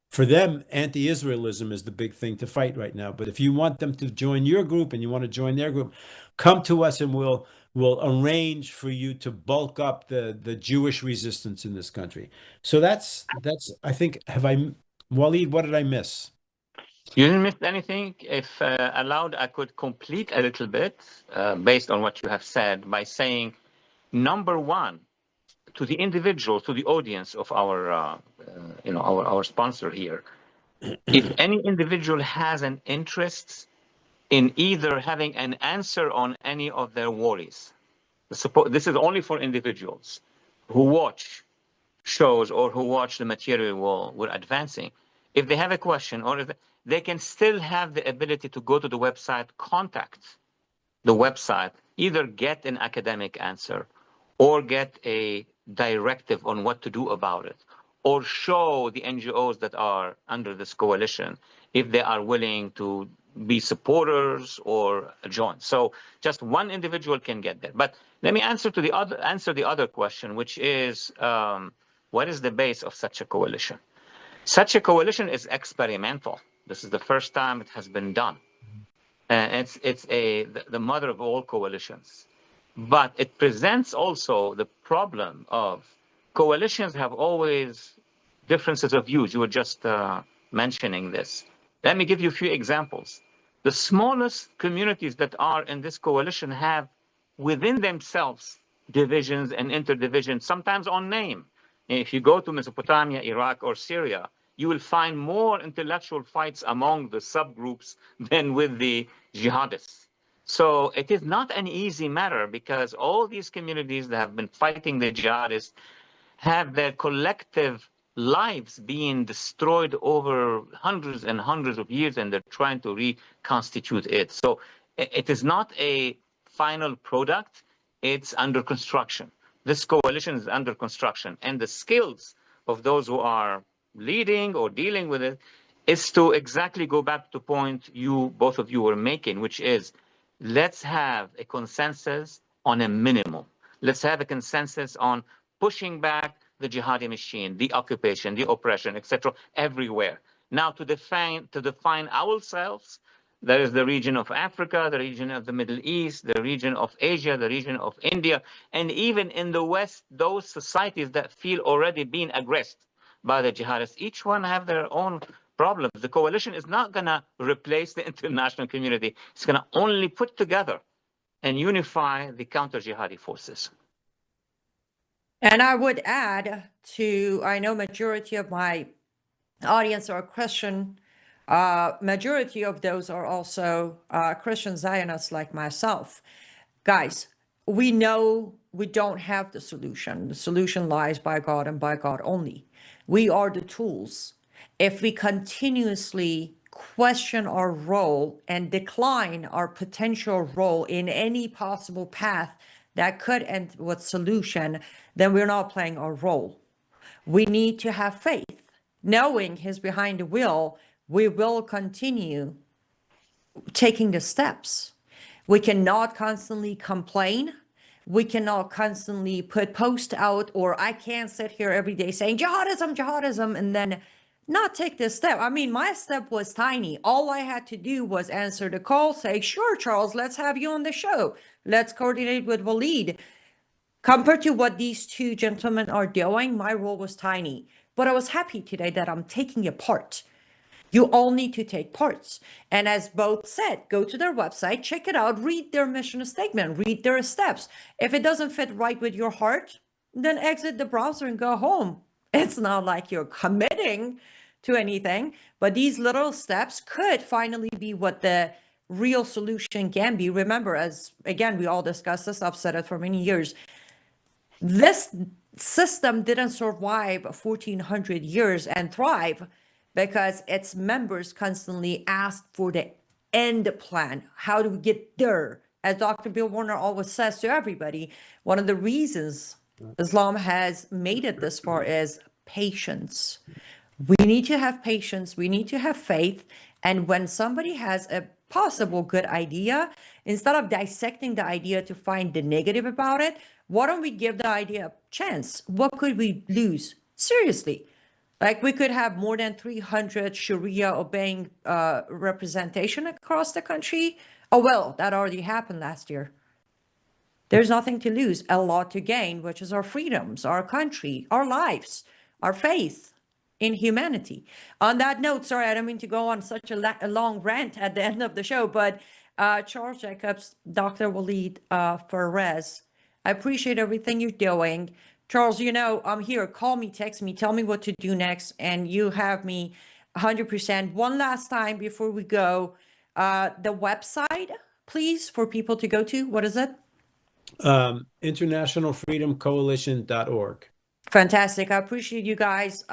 for them, anti-Israelism is the big thing to fight right now. But if you want them to join your group and you want to join their group, come to us and we'll arrange for you to bulk up the Jewish resistance in this country. So that's I think, Walid, what did I miss? You didn't miss anything. If allowed, I could complete a little bit based on what you have said by saying, number one, to the individual, to the audience of our, our sponsor here, if any individual has an interest in either having an answer on any of their worries, this is only for individuals who watch shows or who watch the material we're advancing. If they have a question, or if they can still have the ability to go to the website, contact the website, either get an academic answer or get a directive on what to do about it, or show the NGOs that are under this coalition if they are willing to be supporters or join. So just one individual can get there. But let me answer the other question, which is what is the base of such a coalition? Such a coalition is experimental. This is the first time it has been done. And it's the mother of all coalitions. But it presents also the problem of coalitions have always differences of views. You were just mentioning this. Let me give you a few examples. The smallest communities that are in this coalition have within themselves divisions and interdivisions, sometimes on name. If you go to Mesopotamia, Iraq, or Syria, you will find more intellectual fights among the subgroups than with the jihadists. So it is not an easy matter because all these communities that have been fighting the jihadists have their collective lives being destroyed over hundreds and hundreds of years, and they're trying to reconstitute it. So it is not a final product. It's under construction. This coalition is under construction, and the skills of those who are leading or dealing with it is to exactly go back to the point both of you were making, which is let's have a consensus on a minimum. Let's have a consensus on pushing back the jihadi machine, the occupation, the oppression, etc., everywhere. Now to define ourselves, there is the region of Africa, the region of the Middle East, the region of Asia, the region of India, and even in the West, those societies that feel already being aggressed by the jihadists. Each one have their own problems. The coalition is not going to replace the international community. It's going to only put together and unify the counter-jihadi forces. And I would add I know majority of my audience are Christian. Majority of those are also Christian Zionists like myself. Guys, we know we don't have the solution. The solution lies by God and by God only. We are the tools. If we continuously question our role and decline our potential role in any possible path that could end with solution, then we're not playing our role. We need to have faith. Knowing He's behind the wheel, we will continue taking the steps. We cannot constantly complain. we cannot constantly put posts out, or I can't sit here every day saying jihadism, jihadism, and then not take this step. I mean, my step was tiny. All I had to do was answer the call, say, sure, Charles, let's have you on the show. Let's coordinate with Walid. Compared to what these two gentlemen are doing, my role was tiny. But I was happy today that I'm taking a part. You all need to take parts. And as both said, go to their website, check it out, read their mission statement, read their steps. If it doesn't fit right with your heart, then exit the browser and go home. It's not like you're committing to anything, but these little steps could finally be what the real solution can be. Remember, as again, we all discussed this, I've said it for many years, this system didn't survive 1400 years and thrive because its members constantly asked for the end plan. How do we get there? As Dr. Bill Warner always says to everybody, one of the reasons Islam has made it this far is patience. We need to have patience. We need to have faith. And when somebody has a possible good idea, instead of dissecting the idea to find the negative about it, why don't we give the idea a chance? What could we lose? Seriously. Like we could have more than 300 Sharia obeying representation across the country. Oh, well, that already happened last year. There's nothing to lose, a lot to gain, which is our freedoms, our country, our lives, our faith in humanity. On that note, sorry, I don't mean to go on such a long rant at the end of the show, but Charles Jacobs, Dr. Walid Phares, I appreciate everything you're doing. Charles, you know, I'm here. Call me, text me, tell me what to do next, and you have me 100%. One last time before we go, the website, please, for people to go to. What is it? Internationalfreedomcoalition.org. Fantastic. I appreciate you guys.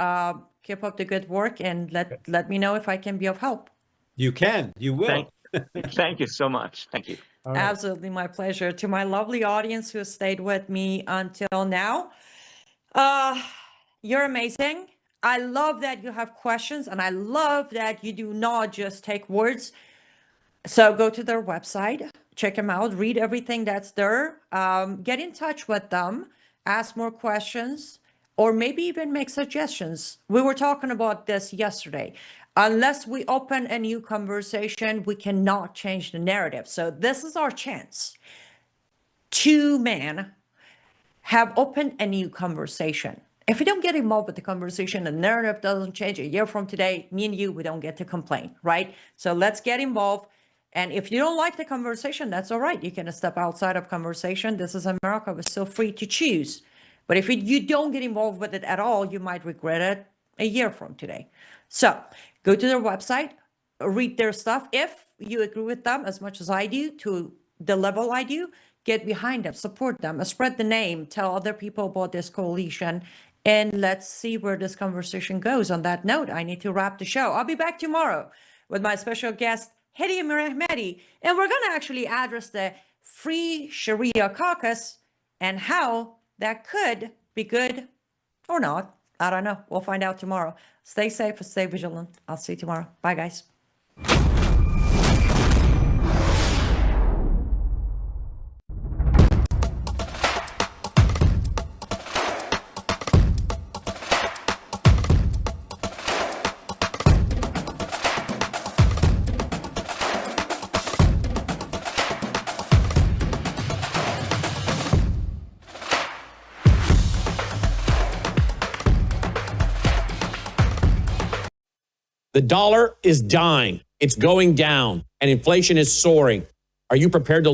Keep up the good work, and let me know if I can be of help. You can. You will. Thank you so much. Thank you. All right. Absolutely my pleasure. To my lovely audience who has stayed with me until now, you're amazing. I love that you have questions, and I love that you do not just take words. So go to their website, check them out, read everything that's there, get in touch with them, ask more questions, or maybe even make suggestions. We were talking about this yesterday. Unless we open a new conversation, we cannot change the narrative. So this is our chance. Two men have opened a new conversation. If we don't get involved with the conversation, the narrative doesn't change. A year from today, me and you, we don't get to complain, right? So let's get involved. And if you don't like the conversation, that's all right. You can step outside of conversation. This is America. We're still free to choose. But if you don't get involved with it at all, you might regret it a year from today. So go to their website, read their stuff. If you agree with them as much as I do, to the level I do, get behind them, support them, spread the name, tell other people about this coalition, and let's see where this conversation goes. On that note, I need to wrap the show. I'll be back tomorrow with my special guest, Hedi Mirahmedi, and we're going to actually address the Free Sharia Caucus and how that could be good or not. I don't know. We'll find out tomorrow. Stay safe and stay vigilant. I'll see you tomorrow. Bye, guys. The dollar is dying. It's going down, and inflation is soaring. Are you prepared to